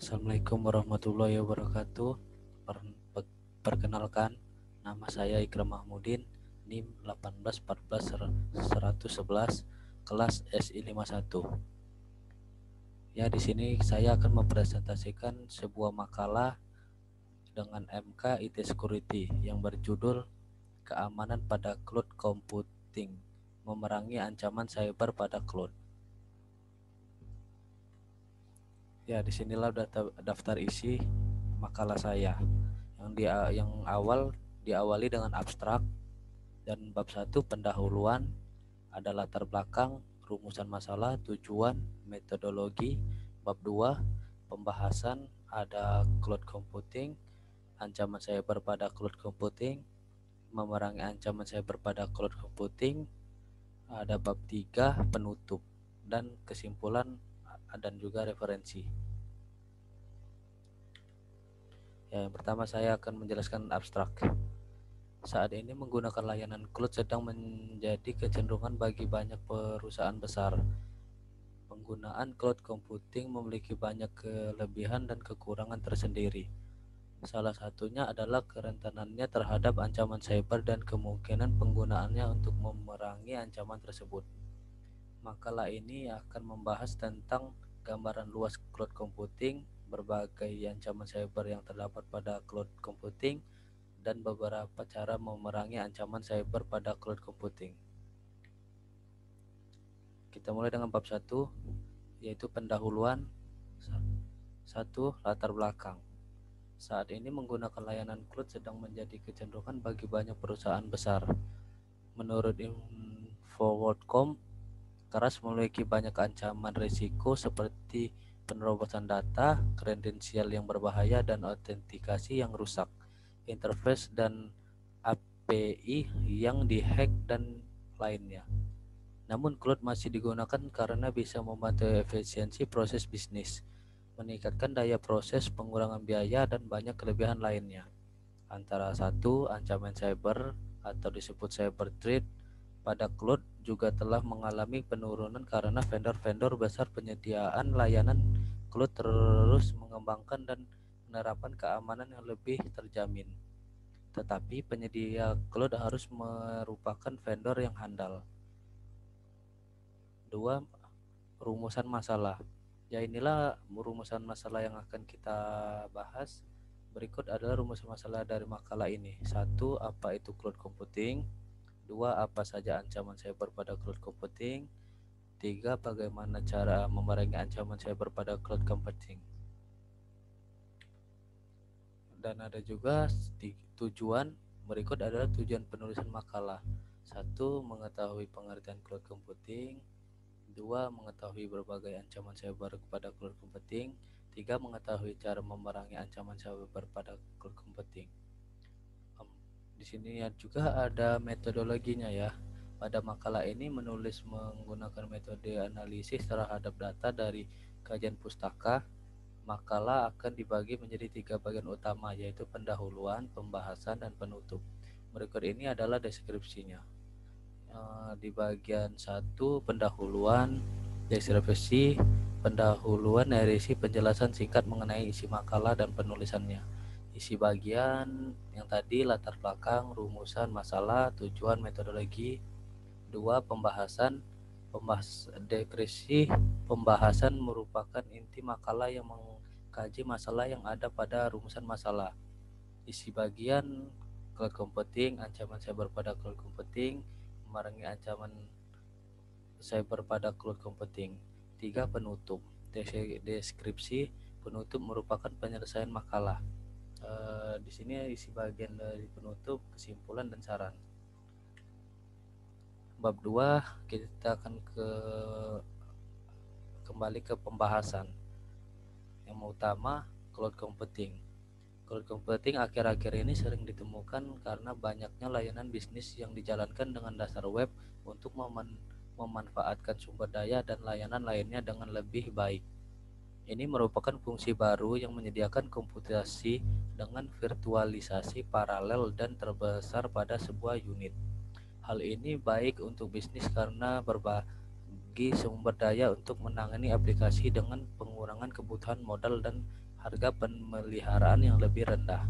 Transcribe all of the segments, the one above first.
Assalamualaikum warahmatullahi wabarakatuh. Perkenalkan, nama saya Ikram Mahmudin, NIM 1814111, kelas SI51. Ya, di sini saya akan mempresentasikan sebuah makalah dengan MK IT Security yang berjudul Keamanan pada Cloud Computing, memerangi ancaman cyber pada cloud. Ya, disinilah daftar isi makalah saya. Yang awal diawali dengan abstrak dan bab 1 pendahuluan, ada latar belakang, rumusan masalah, tujuan, metodologi. Bab 2 pembahasan, ada cloud computing, ancaman cyber pada cloud computing, memerangi ancaman cyber pada cloud computing. Ada bab 3 penutup dan kesimpulan dan juga referensi. Ya, yang pertama saya akan menjelaskan abstrak. Saat ini menggunakan layanan cloud sedang menjadi kecenderungan bagi banyak perusahaan besar. Penggunaan cloud computing memiliki banyak kelebihan dan kekurangan tersendiri. Salah satunya adalah kerentanannya terhadap ancaman cyber dan kemungkinan penggunaannya untuk memerangi ancaman tersebut. Makalah ini akan membahas tentang gambaran luas cloud computing, berbagai ancaman cyber yang terdapat pada cloud computing, dan beberapa cara memerangi ancaman cyber pada cloud computing. Kita mulai dengan bab 1, yaitu pendahuluan. 1. Latar belakang. Saat ini menggunakan layanan cloud sedang menjadi kecenderungan bagi banyak perusahaan besar. Menurut Info.com, keras memiliki banyak ancaman risiko seperti penerobosan data, kredensial yang berbahaya, dan autentikasi yang rusak, interface dan API yang dihack, dan lainnya. Namun cloud masih digunakan karena bisa membantu efisiensi proses bisnis, meningkatkan daya proses, pengurangan biaya, dan banyak kelebihan lainnya. Antara satu, ancaman cyber atau disebut cyber threat pada cloud juga telah mengalami penurunan karena vendor-vendor besar penyediaan layanan cloud terus mengembangkan dan menerapkan keamanan yang lebih terjamin. Tetapi penyedia cloud harus merupakan vendor yang handal. 2. Rumusan masalah. Ya, inilah rumusan masalah yang akan kita bahas. Berikut adalah rumusan masalah dari makalah ini. 1. Apa itu cloud computing? 2. Apa saja ancaman cyber pada cloud computing? 3. Bagaimana cara memerangi ancaman cyber pada cloud computing? Dan ada juga tujuan. Berikut adalah tujuan penulisan makalah. 1. Mengetahui pengertian cloud computing. 2. Mengetahui berbagai ancaman cyber pada cloud computing. 3. Mengetahui cara memerangi ancaman cyber pada cloud computing. Di sini juga ada metodologinya ya. Pada makalah ini menulis menggunakan metode analisis terhadap data dari kajian pustaka. Makalah akan dibagi menjadi 3 bagian utama, yaitu pendahuluan, pembahasan, dan penutup. Berikut ini adalah deskripsinya. Di bagian 1, pendahuluan, deskripsi. Pendahuluan narasi penjelasan singkat mengenai isi makalah dan penulisannya. Isi bagian yang tadi, latar belakang, rumusan masalah, tujuan, metodologi. 2. Pembahasan. Deskripsi pembahasan merupakan inti makalah yang mengkaji masalah yang ada pada rumusan masalah. Isi bagian cloud computing, ancaman cyber pada cloud computing, memerangi ancaman cyber pada cloud computing. 3. Penutup. Deskripsi penutup merupakan penyelesaian makalah. Di sini isi bagian dari penutup, kesimpulan, dan saran. Bab 2 kita akan kembali ke pembahasan. Yang utama, cloud computing. Cloud computing akhir-akhir ini sering ditemukan karena banyaknya layanan bisnis yang dijalankan dengan dasar web untuk memanfaatkan sumber daya dan layanan lainnya dengan lebih baik. Ini merupakan fungsi baru yang menyediakan komputasi dengan virtualisasi paralel dan terbesar pada sebuah unit. Hal ini baik untuk bisnis karena berbagi sumber daya untuk menangani aplikasi dengan pengurangan kebutuhan modal dan harga pemeliharaan yang lebih rendah.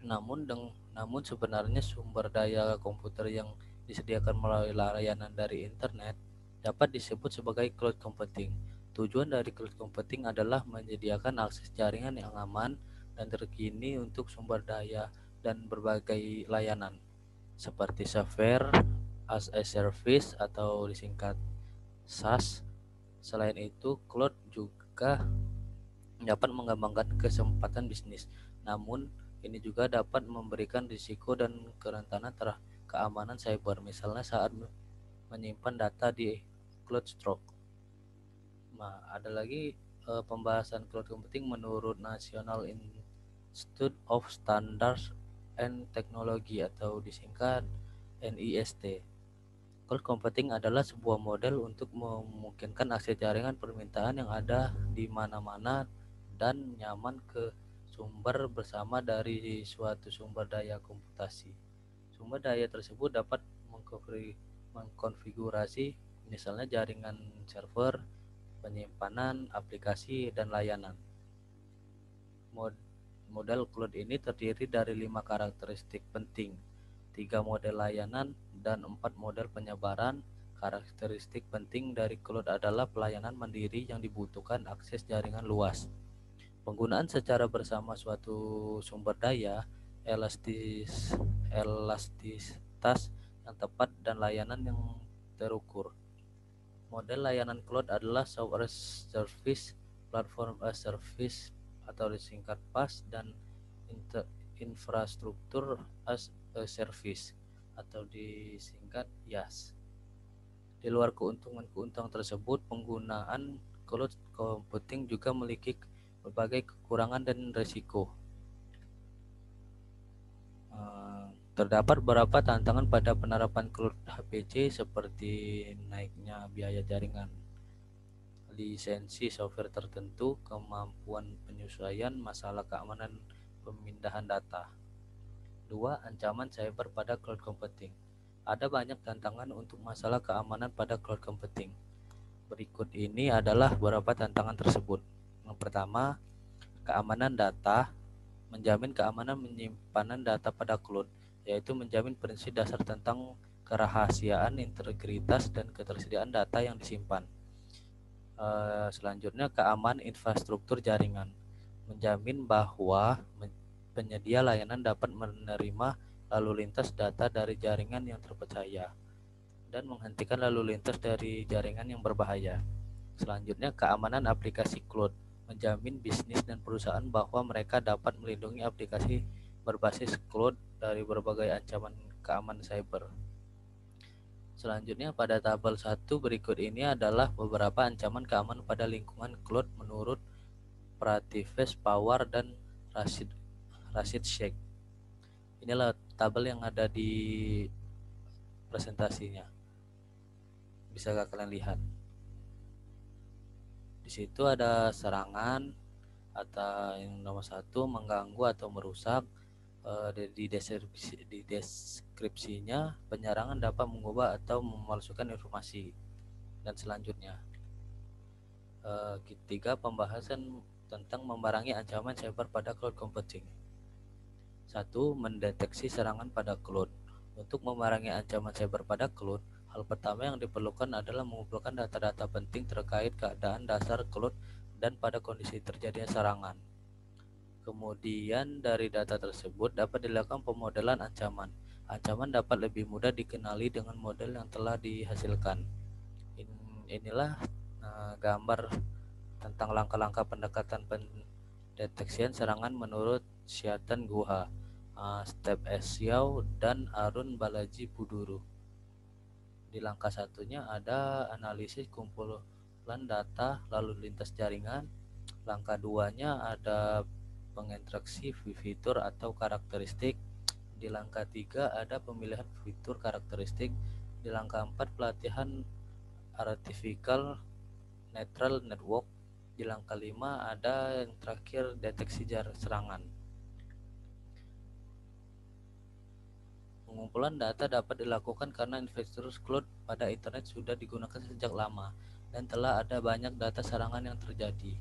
Namun sebenarnya sumber daya komputer yang disediakan melalui layanan dari internet dapat disebut sebagai cloud computing. Tujuan dari cloud computing adalah menyediakan akses jaringan yang aman dan terkini untuk sumber daya dan berbagai layanan seperti software as a service atau disingkat SaaS. Selain itu, cloud juga dapat mengembangkan kesempatan bisnis. Namun, ini juga dapat memberikan risiko dan kerentanan terhadap keamanan cyber, misalnya saat menyimpan data di cloud stroke. Nah, ada lagi pembahasan cloud computing menurut National Institute of Standards and Technology atau disingkat NIST. Cloud computing adalah sebuah model untuk memungkinkan akses jaringan permintaan yang ada di mana-mana dan nyaman ke sumber bersama dari suatu sumber daya komputasi. Sumber daya tersebut dapat mengkonfigurasi misalnya jaringan server, penyimpanan, aplikasi, dan layanan. Model cloud ini terdiri dari 5 karakteristik penting, 3 model layanan, dan 4 model penyebaran. Karakteristik penting dari cloud adalah pelayanan mandiri yang dibutuhkan akses jaringan luas, penggunaan secara bersama suatu sumber daya, elastisitas yang tepat, dan layanan yang terukur. Model layanan cloud adalah software service, platform as service atau disingkat PaaS, dan infrastruktur as a service atau disingkat IaaS. Di luar keuntungan-keuntungan tersebut, penggunaan cloud computing juga memiliki berbagai kekurangan dan risiko. Terdapat beberapa tantangan pada penerapan cloud HPC seperti naiknya biaya jaringan, lisensi software tertentu, kemampuan penyesuaian, masalah keamanan pemindahan data. 2. Ancaman cyber pada cloud computing. Ada banyak tantangan untuk masalah keamanan pada cloud computing. Berikut ini adalah beberapa tantangan tersebut. Yang pertama, keamanan data. Menjamin keamanan penyimpanan data pada cloud, yaitu menjamin prinsip dasar tentang kerahasiaan, integritas, dan ketersediaan data yang disimpan. Selanjutnya, keamanan infrastruktur jaringan. Menjamin bahwa penyedia layanan dapat menerima lalu lintas data dari jaringan yang terpercaya dan menghentikan lalu lintas dari jaringan yang berbahaya. Selanjutnya, keamanan aplikasi cloud. Menjamin bisnis dan perusahaan bahwa mereka dapat melindungi aplikasi berbasis cloud dari berbagai ancaman keamanan cyber. Selanjutnya, pada tabel 1 berikut ini adalah beberapa ancaman keamanan pada lingkungan cloud menurut Prativez Pawar dan Rashid Sheikh. Inilah tabel yang ada di presentasinya. Bisa kalian lihat. Di situ ada serangan atau yang nomor 1, mengganggu atau merusak. Di deskripsinya, penyerangan dapat mengubah atau memalsukan informasi. Dan selanjutnya, ketiga, pembahasan tentang memerangi ancaman cyber pada cloud computing. 1. Mendeteksi serangan pada cloud. Untuk memerangi ancaman cyber pada cloud, hal pertama yang diperlukan adalah mengumpulkan data-data penting terkait keadaan dasar cloud dan pada kondisi terjadinya serangan. Kemudian dari data tersebut dapat dilakukan pemodelan ancaman. Ancaman dapat lebih mudah dikenali dengan model yang telah dihasilkan. Inilah gambar tentang langkah-langkah pendekatan pendeteksian serangan menurut Syatan Guha, Step Xiao, dan Arun Balaji Buduru. Di langkah satunya ada analisis kumpulan data lalu lintas jaringan. Langkah 2-nya ada penginteraksi fitur atau karakteristik. Di langkah 3 ada pemilihan fitur karakteristik. Di langkah 4 pelatihan artificial neural network. Di langkah 5 ada yang terakhir deteksi serangan. Pengumpulan data dapat dilakukan karena infrastruktur cloud pada internet sudah digunakan sejak lama dan telah ada banyak data serangan yang terjadi.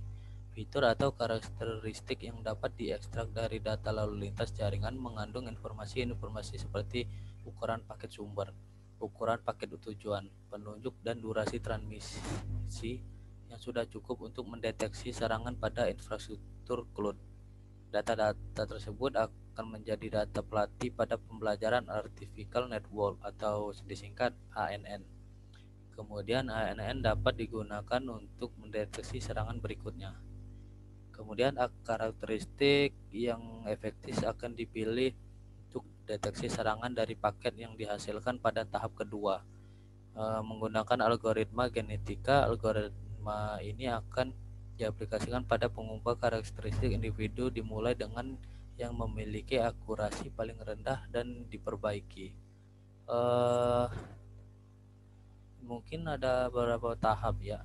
Fitur atau karakteristik yang dapat diekstrak dari data lalu lintas jaringan mengandung informasi-informasi seperti ukuran paket sumber, ukuran paket tujuan, penunjuk dan durasi transmisi yang sudah cukup untuk mendeteksi serangan pada infrastruktur cloud. Data-data tersebut akan menjadi data pelatih pada pembelajaran Artificial Network atau disingkat ANN. Kemudian ANN dapat digunakan untuk mendeteksi serangan berikutnya. Kemudian karakteristik yang efektif akan dipilih untuk deteksi serangan dari paket yang dihasilkan pada tahap kedua. Menggunakan algoritma genetika, algoritma ini akan diaplikasikan pada pengubah karakteristik individu dimulai dengan yang memiliki akurasi paling rendah dan diperbaiki. Mungkin ada beberapa tahap ya.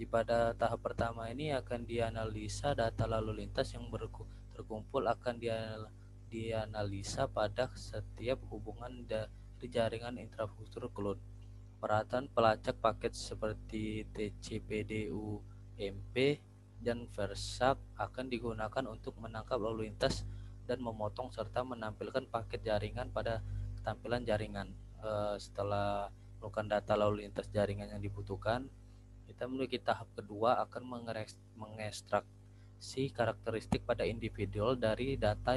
Pada tahap pertama ini akan dianalisa data lalu lintas yang terkumpul akan dianalisa pada setiap hubungan dari jaringan infrastruktur cloud. Peralatan pelacak paket seperti TCP/DUMP dan Versak akan digunakan untuk menangkap lalu lintas dan memotong serta menampilkan paket jaringan pada tampilan jaringan. Setelah melakukan data lalu lintas jaringan yang dibutuhkan, kita memiliki tahap kedua akan mengekstraksi karakteristik pada individual dari data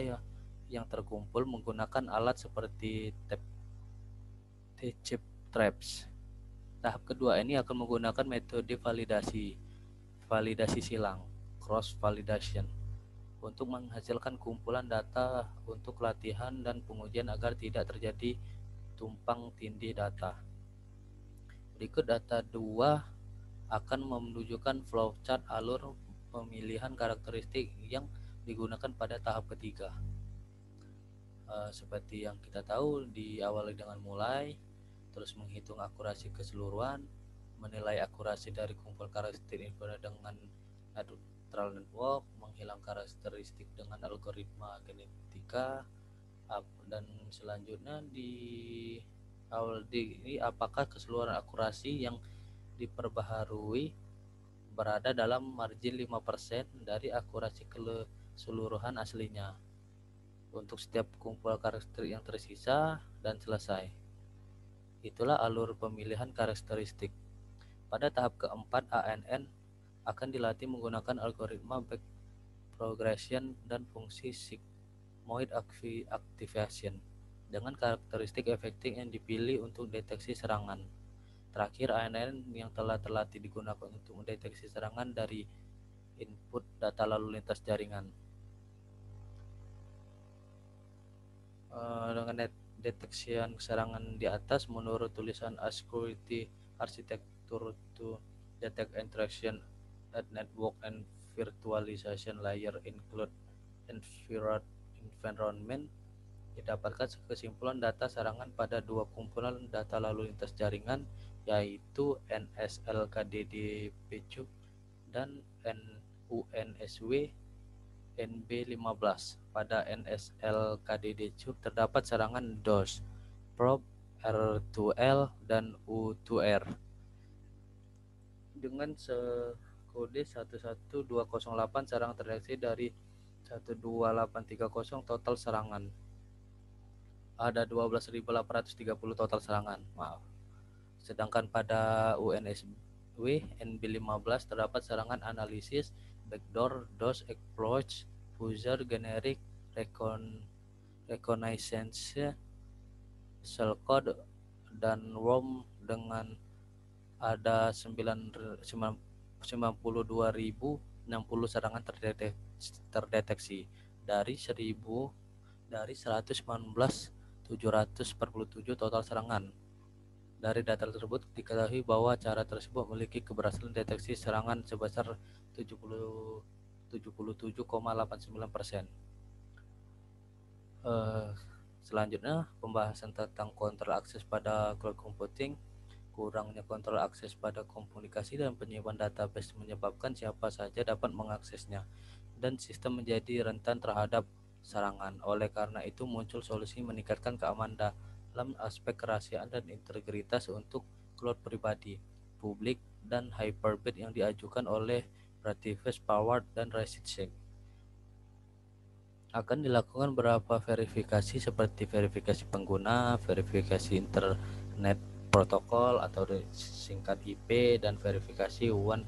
yang terkumpul menggunakan alat seperti TCP traps. Tahap kedua ini akan menggunakan metode validasi silang, cross validation, untuk menghasilkan kumpulan data untuk latihan dan pengujian agar tidak terjadi tumpang tindih data. Berikut data 2 akan menunjukkan flowchart alur pemilihan karakteristik yang digunakan pada tahap ketiga. Seperti yang kita tahu, diawali dengan mulai, terus menghitung akurasi keseluruhan, menilai akurasi dari kumpul karakteristik dengan neutral network, menghilang karakteristik dengan algoritma genetika, dan selanjutnya di apakah keseluruhan akurasi yang diperbaharui berada dalam margin 5% dari akurasi keseluruhan aslinya untuk setiap kumpul karakteristik yang tersisa, dan selesai. Itulah alur pemilihan karakteristik. Pada tahap keempat, ANN akan dilatih menggunakan algoritma back progression dan fungsi sigmoid activation dengan karakteristik efektif yang dipilih untuk deteksi serangan. Terakhir, ANN yang telah terlatih digunakan untuk mendeteksi serangan dari input data lalu lintas jaringan. Dengan deteksian serangan di atas, menurut tulisan A Security Architecture to Detect Interaction at Network and Virtualization Layer Include Environment, didapatkan kesimpulan data serangan pada dua kumpulan data lalu lintas jaringan, yaitu NSLKDDP dan UNSW NB15. Pada NSLKDD terdapat serangan DOS, probe, R2L, dan U2R dengan kode 11208. Serangan terdeteksi dari 12830 total serangan. Ada 12.830 total serangan. Sedangkan pada UNSW NB15 terdapat serangan analisis, backdoor, DOS exploits, user generic reconnaissance, shellcode, dan worm dengan ada 92.060 serangan terdeteksi dari 119.747 total serangan. Dari data tersebut diketahui bahwa cara tersebut memiliki keberhasilan deteksi serangan sebesar 77,89%. Selanjutnya, pembahasan tentang kontrol akses pada cloud computing. Kurangnya kontrol akses pada komunikasi dan penyimpan database menyebabkan siapa saja dapat mengaksesnya, dan sistem menjadi rentan terhadap serangan. Oleh karena itu, muncul solusi meningkatkan keamanan dalam aspek kerahasiaan dan integritas untuk cloud pribadi, publik, dan hyperbit yang diajukan oleh Retrieve, Forward, dan Reset Check. Akan dilakukan beberapa verifikasi seperti verifikasi pengguna, verifikasi internet protokol atau disingkat IP, dan verifikasi one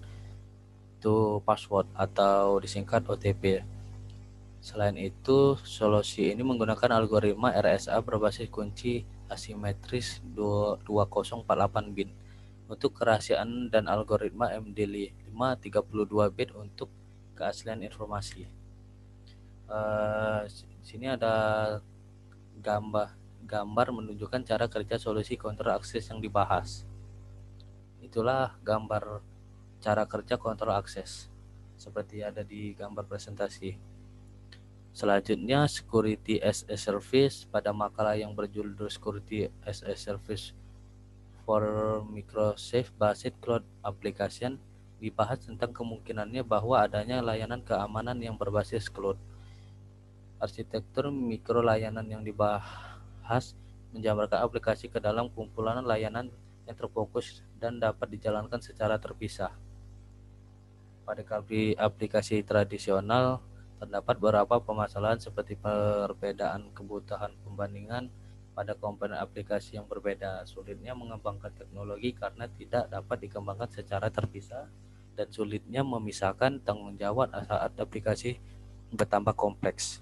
to password atau disingkat OTP. Selain itu, solusi ini menggunakan algoritma RSA berbasis kunci asimetris 2048 bit untuk kerahasiaan dan algoritma MD5 32 bit untuk keaslian informasi. Sini ada gambar menunjukkan cara kerja solusi kontrol akses yang dibahas. Itulah gambar cara kerja kontrol akses seperti ada di gambar presentasi. Selanjutnya, Security as a Service. Pada makalah yang berjudul Security as a Service for Microservice-based Cloud Application dibahas tentang kemungkinannya bahwa adanya layanan keamanan yang berbasis cloud. Arsitektur mikro layanan yang dibahas menjabarkan aplikasi ke dalam kumpulan layanan yang terfokus dan dapat dijalankan secara terpisah. Pada aplikasi tradisional, terdapat beberapa permasalahan seperti perbedaan kebutuhan pembandingan pada komponen aplikasi yang berbeda, sulitnya mengembangkan teknologi karena tidak dapat dikembangkan secara terpisah, dan sulitnya memisahkan tanggung jawab saat aplikasi bertambah kompleks.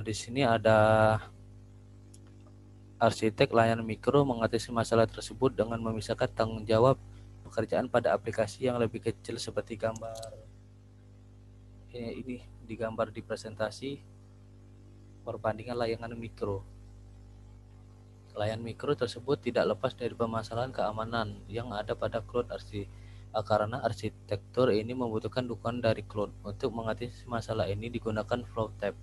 Di sini ada arsitek layanan mikro mengatasi masalah tersebut dengan memisahkan tanggung jawab pekerjaan pada aplikasi yang lebih kecil seperti gambar ini digambar di presentasi perbandingan layanan mikro. Layanan mikro tersebut tidak lepas dari permasalahan keamanan yang ada pada cloud karena arsitektur ini membutuhkan dukungan dari cloud. Untuk mengatasi masalah ini digunakan flow tab,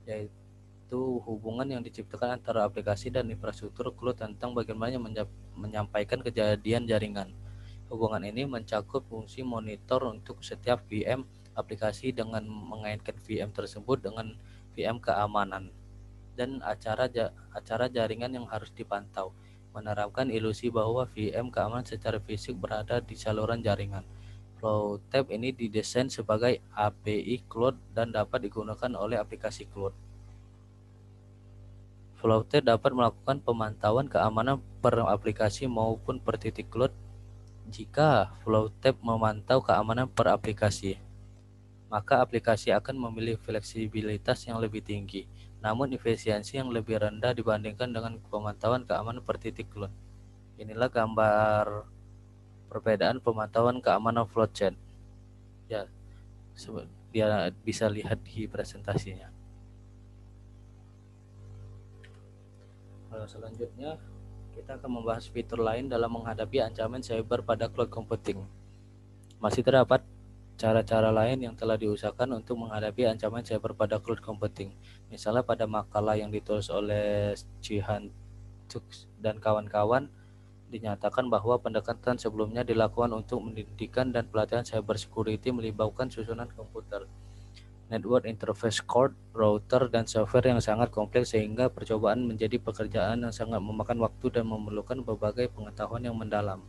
yaitu hubungan yang diciptakan antara aplikasi dan infrastruktur cloud tentang bagaimana menyampaikan kejadian jaringan. Hubungan ini mencakup fungsi monitor untuk setiap VM aplikasi dengan mengaitkan VM tersebut dengan VM keamanan dan acara jaringan yang harus dipantau, menerapkan ilusi bahwa VM keamanan secara fisik berada di saluran jaringan. Flow tab ini didesain sebagai API cloud dan dapat digunakan oleh aplikasi cloud. Flow tab dapat melakukan pemantauan keamanan per aplikasi maupun per titik cloud. Jika Flow tab memantau keamanan per aplikasi, maka aplikasi akan memiliki fleksibilitas yang lebih tinggi, namun efisiensi yang lebih rendah dibandingkan dengan pemantauan keamanan per titik cloud. Inilah gambar perbedaan pemantauan keamanan flow chart. Ya, dia bisa lihat di presentasinya. Selanjutnya, kita akan membahas fitur lain dalam menghadapi ancaman cyber pada cloud computing. Masih terdapat cara-cara lain yang telah diusahakan untuk menghadapi ancaman cyber pada cloud computing. Misalnya pada makalah yang ditulis oleh Jihan Chuk dan kawan-kawan, dinyatakan bahwa pendekatan sebelumnya dilakukan untuk pendidikan dan pelatihan cyber security melibatkan susunan komputer, network interface card, router, dan software yang sangat kompleks sehingga percobaan menjadi pekerjaan yang sangat memakan waktu dan memerlukan berbagai pengetahuan yang mendalam.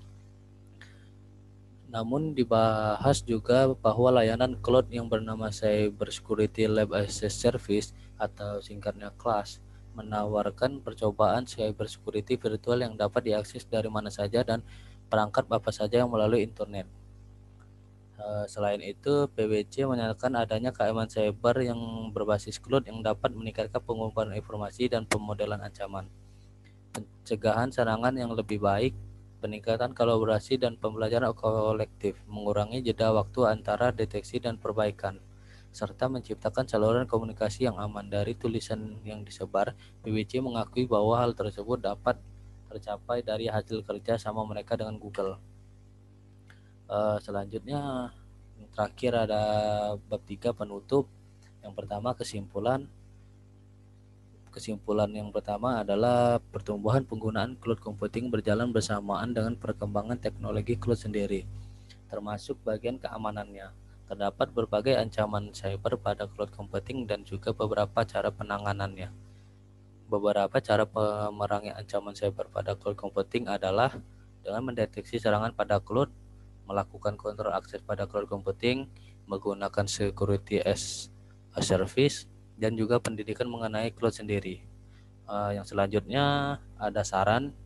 Namun dibahas juga bahwa layanan cloud yang bernama Cyber Security Lab as a Service atau singkatnya CLAS menawarkan percobaan cyber security virtual yang dapat diakses dari mana saja dan perangkat apa saja yang melalui internet. Selain itu, PwC menyatakan adanya keamanan cyber yang berbasis cloud yang dapat meningkatkan pengumpulan informasi dan pemodelan ancaman, pencegahan serangan yang lebih baik, peningkatan kolaborasi dan pembelajaran kolektif, mengurangi jeda waktu antara deteksi dan perbaikan, serta menciptakan saluran komunikasi yang aman. Dari tulisan yang disebar, PwC mengakui bahwa hal tersebut dapat tercapai dari hasil kerja sama mereka dengan Google. Selanjutnya, yang terakhir ada bab 3 penutup. Yang pertama kesimpulan yang pertama adalah pertumbuhan penggunaan cloud computing berjalan bersamaan dengan perkembangan teknologi cloud sendiri, termasuk bagian keamanannya. Terdapat berbagai ancaman cyber pada cloud computing dan juga beberapa cara penanganannya. Beberapa cara memerangi ancaman cyber pada cloud computing adalah dengan mendeteksi serangan pada cloud, melakukan kontrol akses pada cloud computing, menggunakan security as a service, dan juga pendidikan mengenai cloud sendiri. Yang selanjutnya ada saran.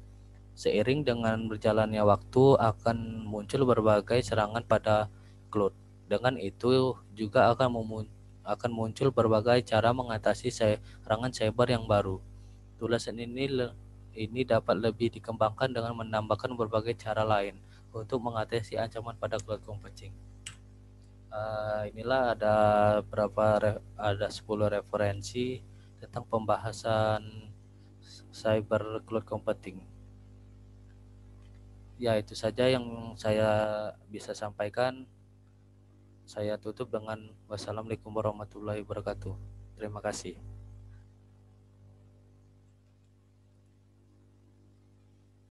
Seiring dengan berjalannya waktu akan muncul berbagai serangan pada cloud. Dengan itu juga akan muncul berbagai cara mengatasi serangan cyber yang baru. Tulisan ini dapat lebih dikembangkan dengan menambahkan berbagai cara lain untuk mengatasi ancaman pada cloud computing. Inilah ada 10 referensi tentang pembahasan cyber cloud computing. Ya, itu saja yang saya bisa sampaikan. Saya tutup dengan wassalamualaikum warahmatullahi wabarakatuh. Terima kasih.